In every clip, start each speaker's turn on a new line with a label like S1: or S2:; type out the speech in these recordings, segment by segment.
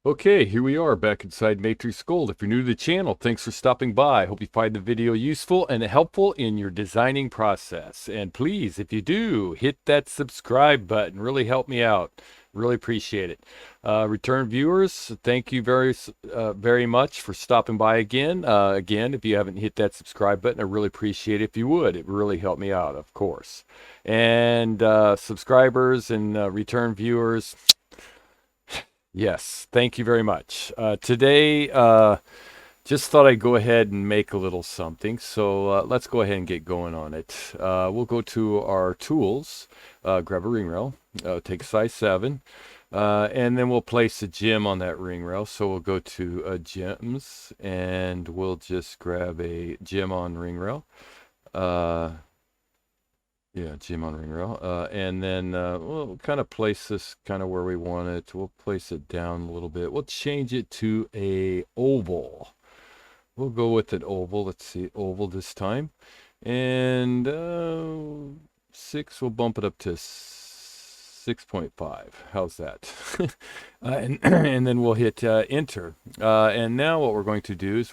S1: Okay, here we are back inside MatrixGold. If you're new to the channel, thanks for stopping by. I hope you find the video useful and helpful in your designing process. And please, if you do, hit that subscribe button. Really help me out. Really appreciate it. Return viewers, thank you very much for stopping by again. Again, if you haven't hit that subscribe button, I really appreciate it if you would. It really helped me out, of course. And subscribers and return viewers, yes, thank you very much. Today, just thought I'd go ahead and make a little something. So let's go ahead and get going on it. We'll go to our tools, grab a ring rail, take a size 7, and then we'll place a gem on that ring rail. So we'll go to gems, and we'll just grab a gem on ring rail. Yeah, gem on ring rail. And then we'll kind of place this kind of where we want it. We'll place it down a little bit. We'll change it to a oval. We'll go with an oval. Let's see, oval this time. And 6, we'll bump it up to 6.5. How's that? And then we'll hit enter. And now what we're going to do is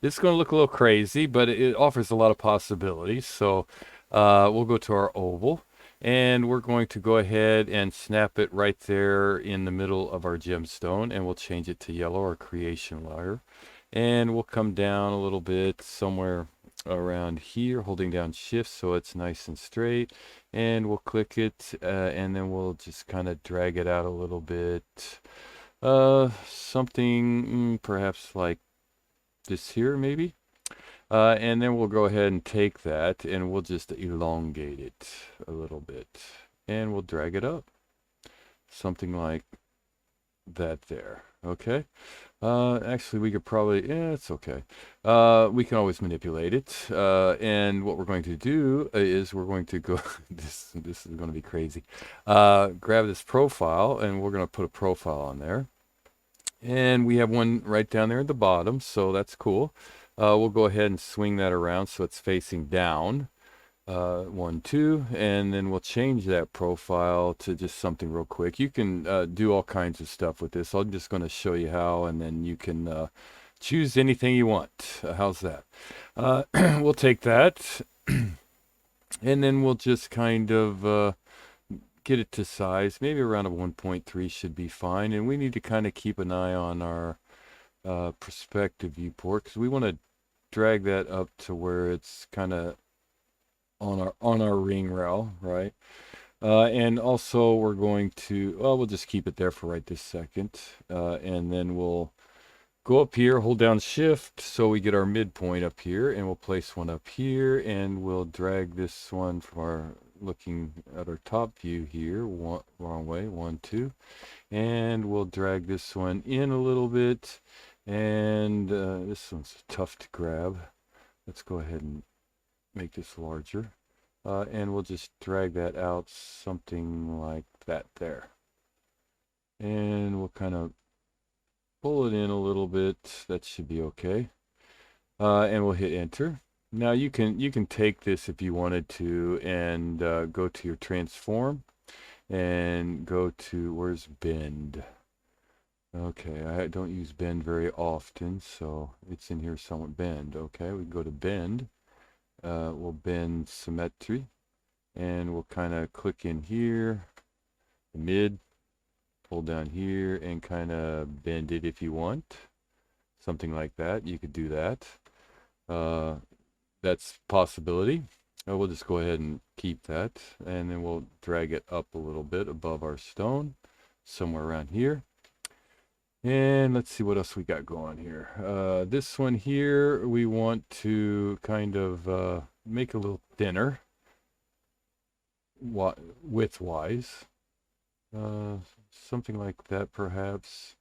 S1: this is going to look a little crazy, but it offers a lot of possibilities. So we'll go to our oval, and we're going to go ahead and snap it right there in the middle of our gemstone, and we'll change it to yellow, or creation layer. And we'll come down a little bit somewhere around here, holding down shift so it's nice and straight, and we'll click it, and then we'll just kind of drag it out a little bit, something perhaps like this here maybe. And then we'll go ahead and take that, and we'll just elongate it a little bit, and we'll drag it up, something like that there. Okay. Actually, we could probably, yeah, it's okay. We can always manipulate it. And what we're going to do is we're going to go, this is going to be crazy. Grab this profile, and we're going to put a profile on there. And we have one right down there at the bottom, so that's cool. We'll go ahead and swing that around so it's facing down. 1, 2, and then we'll change that profile to just something real quick. You can do all kinds of stuff with this. I'm just going to show you how, and then you can choose anything you want. How's that? We'll take that, and then we'll just kind of get it to size. Maybe around a 1.3 should be fine, and we need to kind of keep an eye on our perspective viewport, because we want to drag that up to where it's kind of on our ring rail, right? And also we're going to, well, we'll just keep it there for right this second, and then we'll go up here, hold down shift so we get our midpoint up here, and we'll place one up here, and we'll drag this one from our, looking at our top view here, wrong way, 1, 2, and we'll drag this one in a little bit, and this one's tough to grab. Let's go ahead and make this larger, and we'll just drag that out something like that there, and we'll kind of pull it in a little bit. That should be okay, and we'll hit enter. Now you can take this if you wanted to, and go to your transform and go to, where's bend? Okay, I don't use bend very often, so it's in here somewhat. Bend. Okay, we go to bend. We'll bend symmetry, and we'll kind of click in here, mid, pull down here, and kind of bend it if you want, something like that. You could do that. That's a possibility. We'll just go ahead and keep that, and then we'll drag it up a little bit above our stone, somewhere around here. And let's see what else we got going here. This one here, we want to kind of make a little thinner, width-wise. Something like that, perhaps.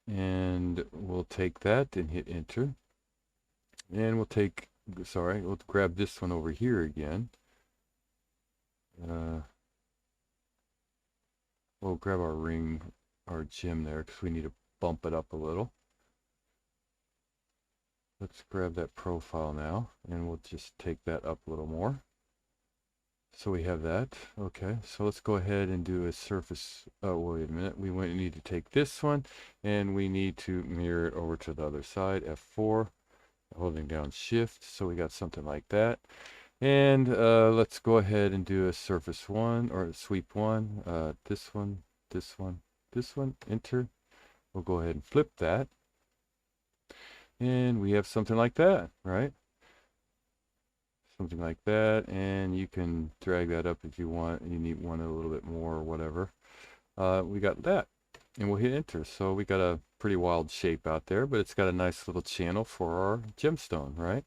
S1: And we'll take that and hit enter. And we'll take, sorry, we'll grab this one over here again. We'll grab our ring, our gem there, because we need to bump it up a little. Let's grab that profile now, and we'll just take that up a little more. So we have that. Okay, so let's go ahead and do a surface. Oh, wait a minute. We need to take this one and we need to mirror it over to the other side. F4, holding down shift. So we got something like that. And let's go ahead and do a surface one or sweep one. This one, this one, this one, enter. We'll go ahead and flip that. And we have something like that, right? Something like that, and you can drag that up if you want. You need one a little bit more or whatever. We got that, and we'll hit enter. So we got a pretty wild shape out there, but it's got a nice little channel for our gemstone, right?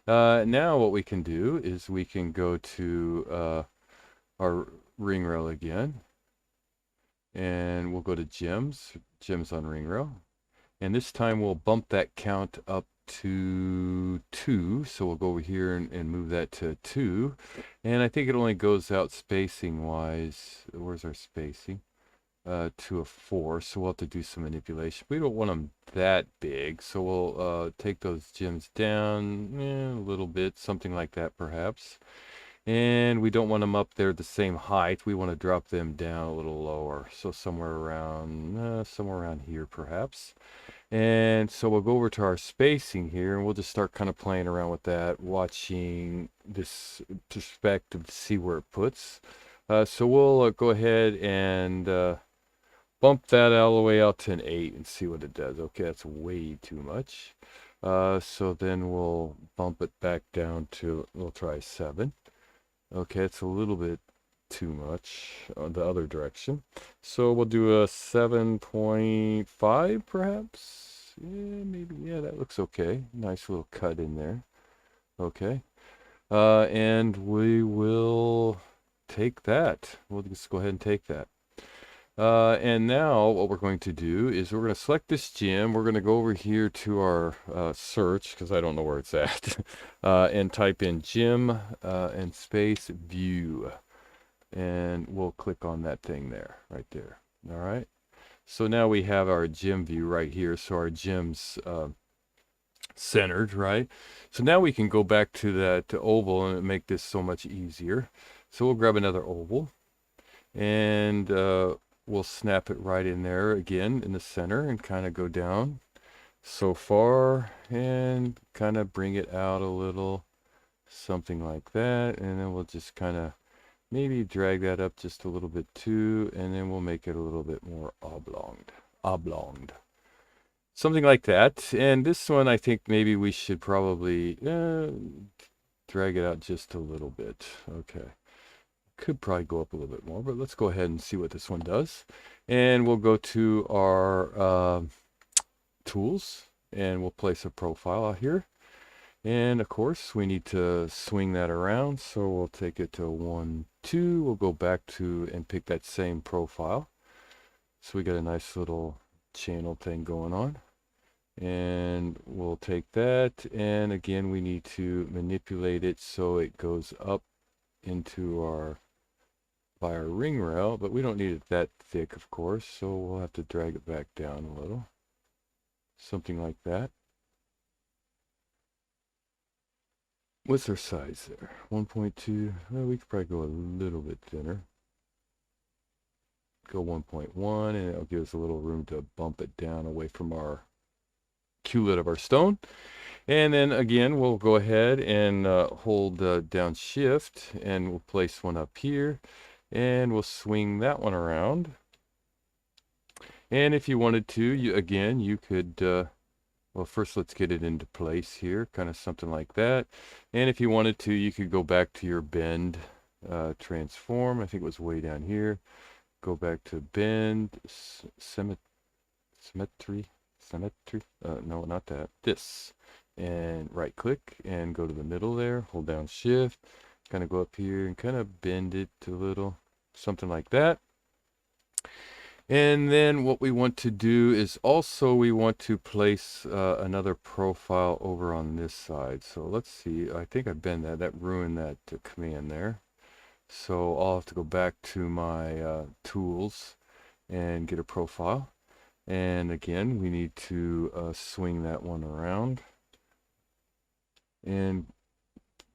S1: Now what we can do is we can go to our ring rail again, and we'll go to gems on ring rail, and this time we'll bump that count up to 2. So we'll go over here and move that to 2. And I think it only goes out spacing wise. Where's our spacing? To a 4. So we'll have to do some manipulation. We don't want them that big. So we'll take those gems down a little bit, something like that perhaps. And we don't want them up there the same height. We want to drop them down a little lower. So somewhere around here perhaps. And so we'll go over to our spacing here and we'll just start kind of playing around with that, watching this perspective to see where it puts. So we'll go ahead and bump that all the way out to an 8 and see what it does. Okay, that's way too much. So then we'll bump it back down to, we'll try 7. Okay, it's a little bit too much on the other direction. So we'll do a 7.5 perhaps. Yeah, maybe. Yeah, that looks okay. Nice little cut in there. Okay. And we will take that. We'll just go ahead and take that. And now what we're going to do is we're going to select this gem. We're going to go over here to our search, because I don't know where it's at, and type in gem and space view. And we'll click on that thing there, right there. All right. So now we have our gem view right here. So our gem's centered, right? So now we can go back to that oval and make this so much easier. So we'll grab another oval and we'll snap it right in there again in the center and kind of go down so far and kind of bring it out a little, something like that. And then we'll just kind of maybe drag that up just a little bit too, and then we'll make it a little bit more oblonged. Something like that. And this one, I think maybe we should probably drag it out just a little bit. Okay. Could probably go up a little bit more, but let's go ahead and see what this one does. And we'll go to our tools, and we'll place a profile out here. And of course we need to swing that around, so we'll take it to 1, 2. We'll go back to and pick that same profile. So we got a nice little channel thing going on, and we'll take that, and again we need to manipulate it so it goes up into by our ring rail, but we don't need it that thick, of course, so we'll have to drag it back down a little, something like that. What's our size there? 1.2. Well, we could probably go a little bit thinner. Go 1.1, and it'll give us a little room to bump it down away from our culet of our stone. And then again, we'll go ahead and hold down shift, and we'll place one up here, and we'll swing that one around. And if you wanted to, you could well, first let's get it into place here, kind of something like that. And if you wanted to, you could go back to your bend, transform. I think it was way down here. Go back to bend, symmetry. No, not that. This. And right click and go to the middle there. Hold down shift. Kind of go up here and kind of bend it a little, something like that. And then what we want to do is also we want to place another profile over on this side. So let's see, I think I bent that. That ruined that command there. So I'll have to go back to my tools and get a profile. And again, we need to swing that one around and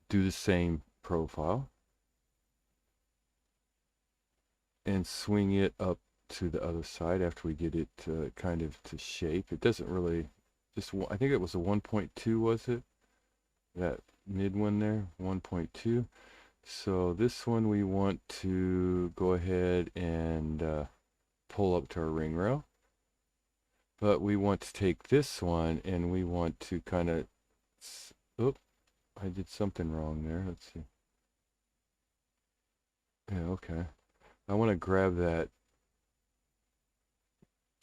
S1: do the same profile. and swing it up to the other side after we get it kind of to shape. It doesn't really, I think it was a 1.2, was it? That mid one there, 1.2. So this one we want to go ahead and pull up to our ring rail. But we want to take this one and we want to kind of, oop, I did something wrong there. Let's see. Yeah, okay. I want to grab that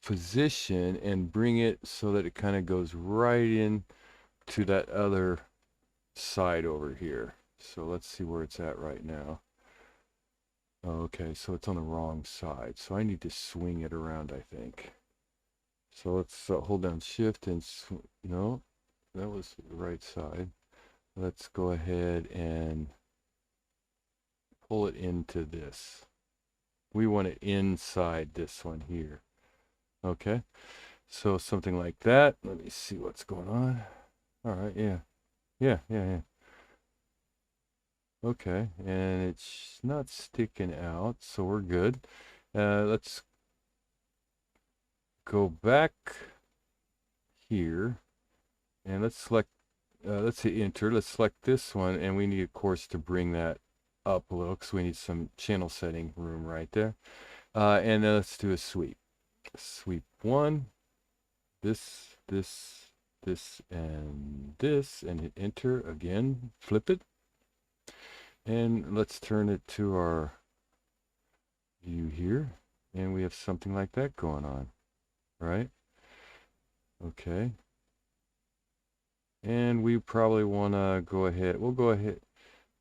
S1: position and bring it so that it kind of goes right in to that other side over here. So let's see where it's at right now. Okay, so it's on the wrong side. So I need to swing it around, I think. So let's hold down shift and, no, that was the right side. Let's go ahead and pull it into this. We want it inside this one here. Okay, so something like that. Let me see what's going on. All right, yeah. Okay, and it's not sticking out, so we're good. Let's go back here and let's select, let's hit enter. Let's select this one, and we need, of course, to bring that up a little because we need some channel setting room right there. And then let's do a sweep. Sweep one, this, and this, and hit enter again. Flip it. And let's turn it to our view here. And we have something like that going on, right? Okay. And we probably want to go ahead. We'll go ahead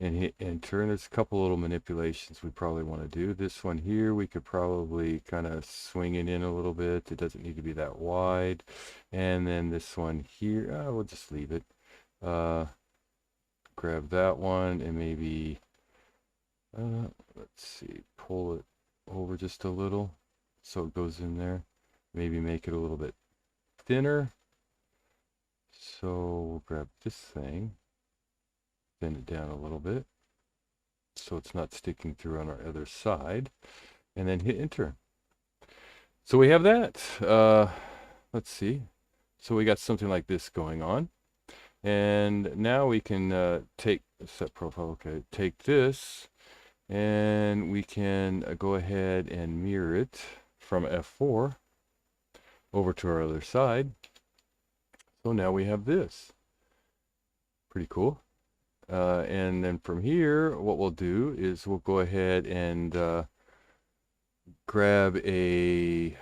S1: and hit enter. And there's a couple little manipulations we probably want to do. This one here, we could probably kind of swing it in a little bit. It doesn't need to be that wide. And then this one here, we'll just leave it. Grab that one and maybe, let's see, pull it over just a little so it goes in there. Maybe make it a little bit thinner. So we'll grab this thing, bend it down a little bit so it's not sticking through on our other side, and then hit enter. So we have that. Let's see. So we got something like this going on. And now we can take set profile. Okay, take this and we can go ahead and mirror it from F4 over to our other side. So now we have this. Pretty cool. And then from here, what we'll do is we'll go ahead and grab a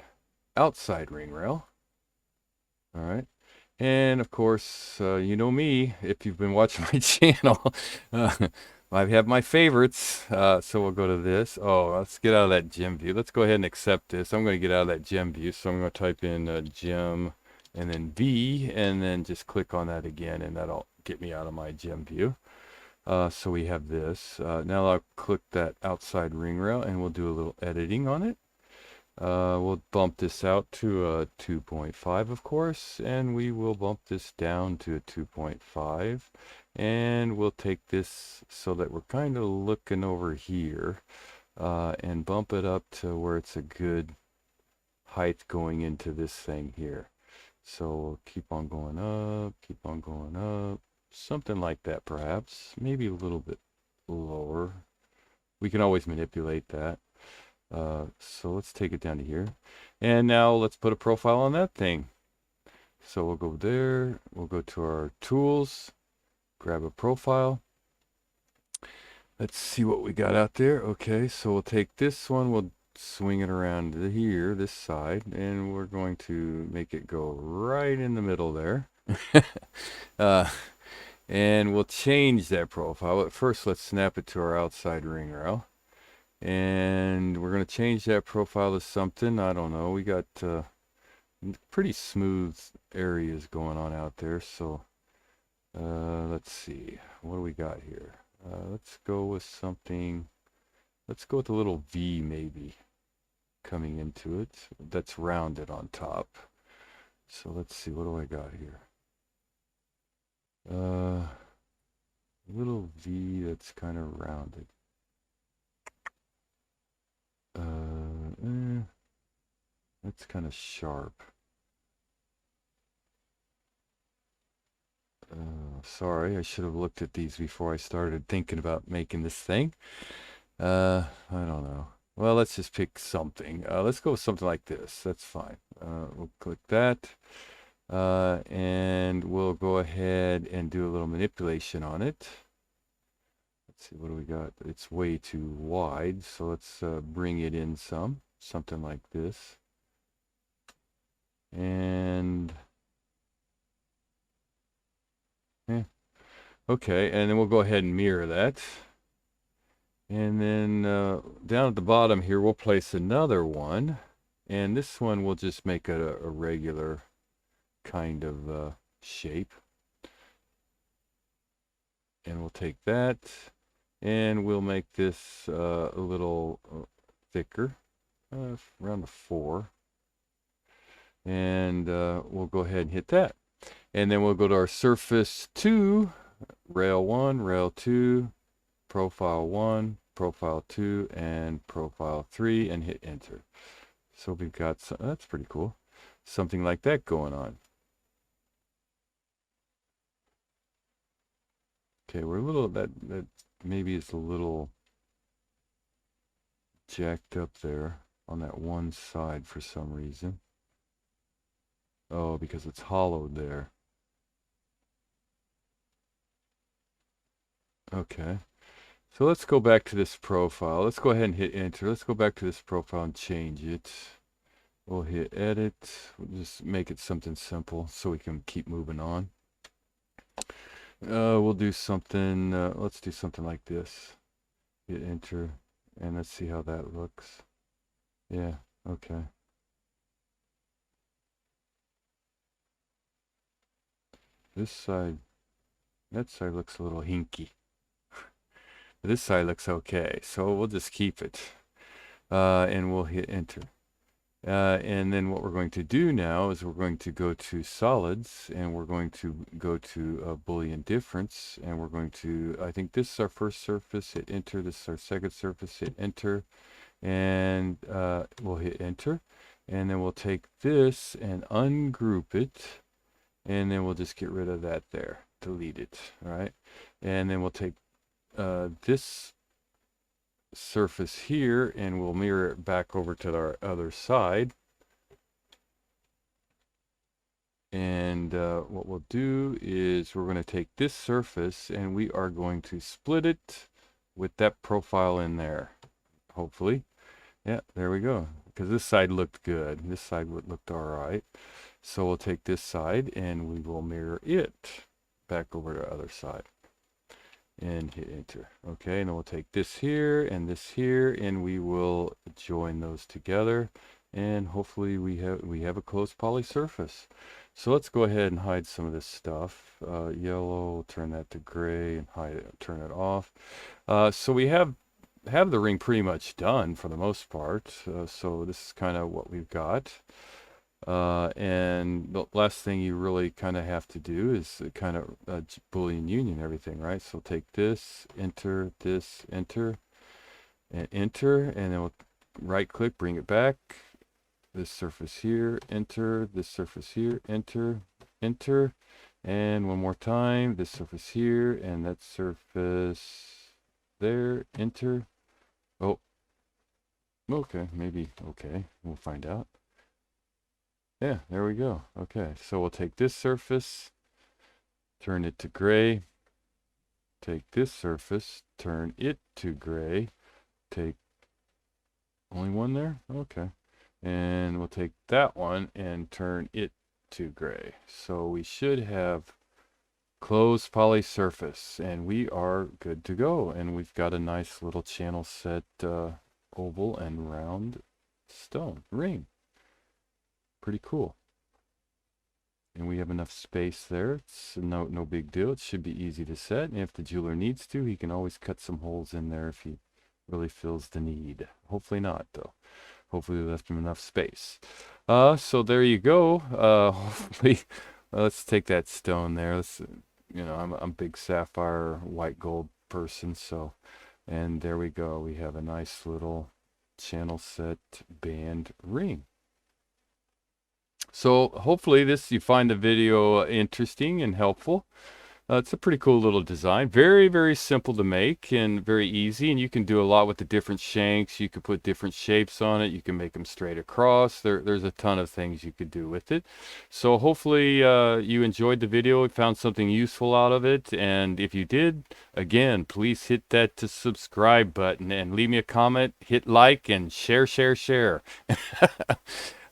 S1: outside ring rail. All right. And of course, you know me, if you've been watching my channel, I have my favorites. So we'll go to this. Oh, let's get out of that gem view. Let's go ahead and accept this. I'm going to get out of that gem view. So I'm going to type in gem and then V, and then just click on that again, and that'll get me out of my gem view. So we have this. Now I'll click that outside ring rail and we'll do a little editing on it. We'll bump this out to a 2.5, of course, and we will bump this down to a 2.5, and we'll take this so that we're kind of looking over here, and bump it up to where it's a good height going into this thing here. So we'll keep on going up, something like that perhaps, maybe a little bit lower. We can always manipulate that. So let's take it down to here. And now let's put a profile on that thing. So we'll go there, we'll go to our tools, grab a profile. Let's see what we got out there. Okay, so we'll take this one, we'll swing it around to here, this side, and we're going to make it go right in the middle there. And we'll change that profile. But first, let's snap it to our outside ring rail. And we're going to change that profile to something, I don't know. We got pretty smooth areas going on out there. So let's see. What do we got here? Let's go with something. Let's go with a little V maybe coming into it. That's rounded on top. So let's see. What do I got here? Little V that's kind of rounded. That's kind of sharp. Sorry, I should have looked at these before I started thinking about making this thing. I don't know. Well, let's just pick something. Let's go with something like this. That's fine. We'll click that. And we'll go ahead and do a little manipulation on it. Let's see, what do we got? It's way too wide, so let's bring it in something like this. And okay, and then we'll go ahead and mirror that. And then down at the bottom here, we'll place another one. And this one we'll just make it a regular kind of shape. And we'll take that and we'll make this a little thicker, around a 4. And we'll go ahead and hit that. And then we'll go to our surface 2, rail 1, rail 2, profile 1, profile 2, and profile 3, and hit enter. So we've got some, that's pretty cool. Something like that going on. Okay, we're a little, that maybe it's a little jacked up there on that one side for some reason. Oh, because it's hollowed there. Okay. So let's go back to this profile. Let's go ahead and hit enter. Let's go back to this profile and change it. We'll hit edit. We'll just make it something simple so we can keep moving on. We'll do something, let's do something like this. Hit enter, and let's see how that looks. Yeah, okay. This side, that side looks a little hinky. This side looks okay, so we'll just keep it. And we'll hit enter. And then what we're going to do now is we're going to go to solids and we're going to go to Boolean difference, and we're going to, I think this is our first surface, hit enter. This is our second surface, hit enter, and we'll hit enter. And then we'll take this and ungroup it, and then we'll just get rid of that there, delete it, all right? And then we'll take this surface here and we'll mirror it back over to our other side. And what we'll do is we're going to take this surface and we are going to split it with that profile in there, hopefully. Yeah, there we go, because this side looked good, this side looked all right. So we'll take this side and we will mirror it back over to the other side and hit enter. Okay, and then we'll take this here and we will join those together, and hopefully we have a closed poly surface. So let's go ahead and hide some of this stuff. Yellow, turn that to gray, and hide it, turn it off. So we have the ring pretty much done for the most part. So this is kind of what we've got. And the last thing you really kind of have to do is kind of Boolean union everything, right? So take this, enter, and enter, and then we'll right click, bring it back. This surface here, enter, this surface here, enter, enter, and one more time, this surface here, and that surface there, enter. Oh, okay, maybe, okay, we'll find out. Yeah, there we go. Okay, so we'll take this surface, turn it to gray, take this surface, turn it to gray, take only one there? Okay. And we'll take that one and turn it to gray. So we should have closed poly surface, and we are good to go. And we've got a nice little channel set oval and round stone ring. Pretty cool. And we have enough space there. It's no big deal. It should be easy to set. And if the jeweler needs to, he can always cut some holes in there if he really feels the need. Hopefully not, though. Hopefully we left him enough space. So there you go. Hopefully, let's take that stone there. Let's, you know, I'm a big sapphire white gold person. So, and there we go. We have a nice little channel set band ring. So hopefully you find the video interesting and helpful. It's a pretty cool little design. Very, very simple to make and very easy. And you can do a lot with the different shanks. You can put different shapes on it. You can make them straight across. There's a ton of things you could do with it. So hopefully you enjoyed the video, found something useful out of it. And if you did, again, please hit that to subscribe button and leave me a comment, hit like, and share, share, share.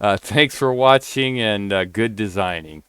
S1: Thanks for watching and good designing.